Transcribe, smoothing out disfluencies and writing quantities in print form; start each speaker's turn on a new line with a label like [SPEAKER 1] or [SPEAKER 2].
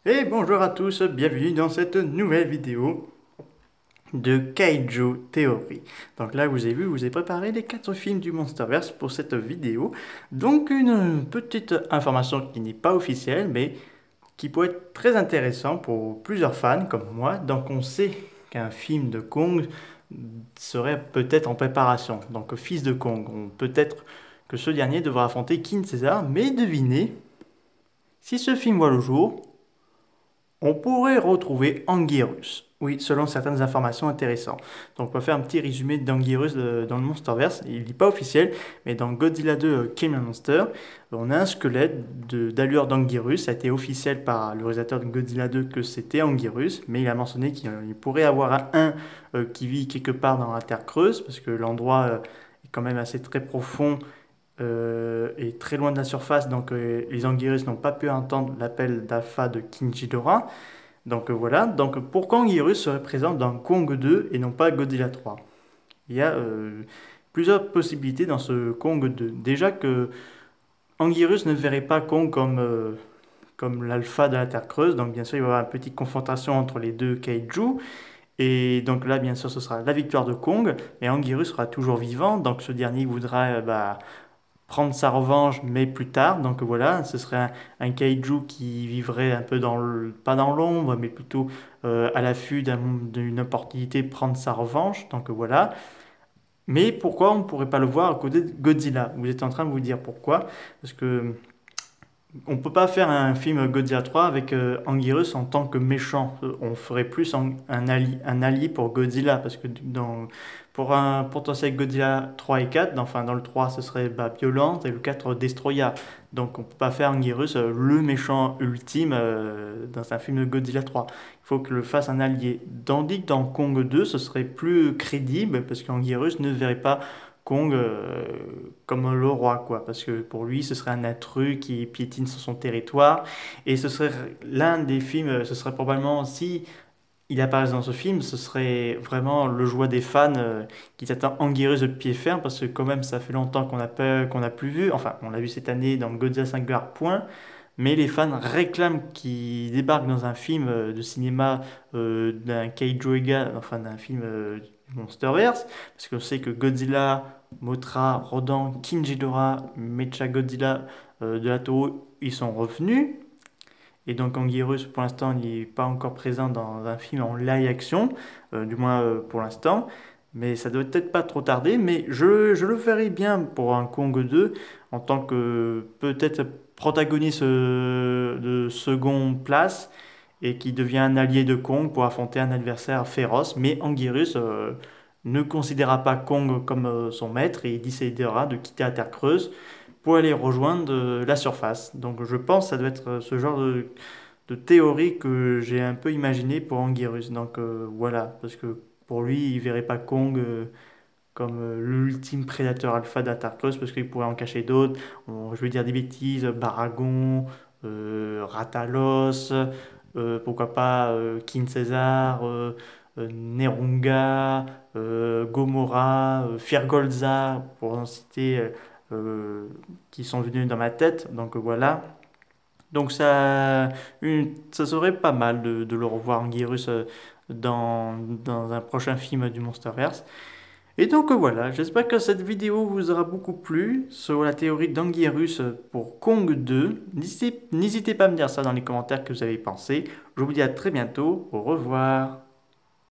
[SPEAKER 1] Et bonjour à tous, bienvenue dans cette nouvelle vidéo de Kaiju Theory. Donc là, vous avez vu, je vous ai préparé les 4 films du Monsterverse pour cette vidéo. Donc une petite information qui n'est pas officielle, mais qui peut être très intéressant pour plusieurs fans comme moi. Donc on sait qu'un film de Kong serait peut-être en préparation. Donc Fils de Kong, peut-être que ce dernier devra affronter King Caesar, mais devinez, si ce film voit le jour, on pourrait retrouver Anguirus. Oui, selon certaines informations intéressantes. Donc, on va faire un petit résumé d'Anguirus dans le Monsterverse. Il n'est pas officiel, mais dans Godzilla 2 King Monster, on a un squelette d'allure d'Anguirus. Ça a été officiel par le réalisateur de Godzilla 2 que c'était Anguirus, mais il a mentionné qu'il pourrait avoir un qui vit quelque part dans la terre creuse, parce que l'endroit est quand même assez très profond et très loin de la surface, donc les Anguirus n'ont pas pu entendre l'appel d'alpha de King Ghidorah. Donc voilà, donc pourquoi Anguirus serait présent dans Kong 2 et non pas Godzilla 3? Il y a plusieurs possibilités dans ce Kong 2. Déjà que Anguirus ne verrait pas Kong comme l'alpha de la Terre creuse, donc bien sûr il va y avoir une petite confrontation entre les deux kaiju, et donc là bien sûr ce sera la victoire de Kong, et Anguirus sera toujours vivant, donc ce dernier voudra prendre sa revanche, mais plus tard. Donc voilà, ce serait un kaiju qui vivrait un peu pas dans l'ombre, mais plutôt à l'affût d'une opportunité de prendre sa revanche. Donc voilà. Mais pourquoi on ne pourrait pas le voir à côté de Godzilla? Vous êtes en train de vous dire pourquoi? Parce que on peut pas faire un film Godzilla 3 avec Anguirus en tant que méchant. On ferait plus un allié pour Godzilla, parce que pour un potentiel Godzilla 3 et 4, enfin dans le 3 ce serait Violent et le 4 Destroya. Donc on peut pas faire Anguirus le méchant ultime dans un film de Godzilla 3. Il faut que le fasse un allié. Tandis que dans Kong 2 ce serait plus crédible, parce qu'Anguirus ne verrait pas Kong comme le roi, quoi, parce que pour lui, ce serait un intrus qui piétine sur son territoire, et ce serait l'un des films, ce serait probablement, si il apparaît dans ce film, ce serait vraiment le joie des fans qui s'attendent Anguirus de pied ferme, parce que quand même, ça fait longtemps qu'on n'a plus vu, enfin, on l'a vu cette année dans Godzilla Singular Point, mais les fans réclament qu'il débarque dans un film de cinéma d'un Kaiju Ega, enfin d'un film du Monsterverse, parce qu'on sait que Godzilla, Mothra, Rodan, King Ghidorah, Mechagodzilla de la Toho, ils sont revenus. Et donc Anguirus, pour l'instant, il n'est pas encore présent dans un film en live action, du moins pour l'instant. Mais ça doit peut-être pas trop tarder, mais je le verrai bien pour un Kong 2 en tant que peut-être protagoniste de seconde place et qui devient un allié de Kong pour affronter un adversaire féroce. Mais Anguirus ne considérera pas Kong comme son maître et il décidera de quitter la Terre creuse pour aller rejoindre la surface. Donc je pense que ça doit être ce genre de théorie que j'ai un peu imaginé pour Anguirus. Donc voilà, parce que pour lui, il verrait pas Kong comme l'ultime prédateur alpha de la Terre creuse, parce qu'il pourrait en cacher d'autres. Je veux dire des bêtises, Baragon, Ratalos, pourquoi pas King Caesar, Nerunga, Gomorrah, Firgolza, pour en citer qui sont venus dans ma tête. Donc voilà. Donc ça serait pas mal de le revoir Anguirus dans un prochain film du Monsterverse. Et donc voilà, j'espère que cette vidéo vous aura beaucoup plu sur la théorie d'Anguirus pour Kong 2. N'hésitez pas à me dire ça dans les commentaires que vous avez pensé. Je vous dis à très bientôt, au revoir.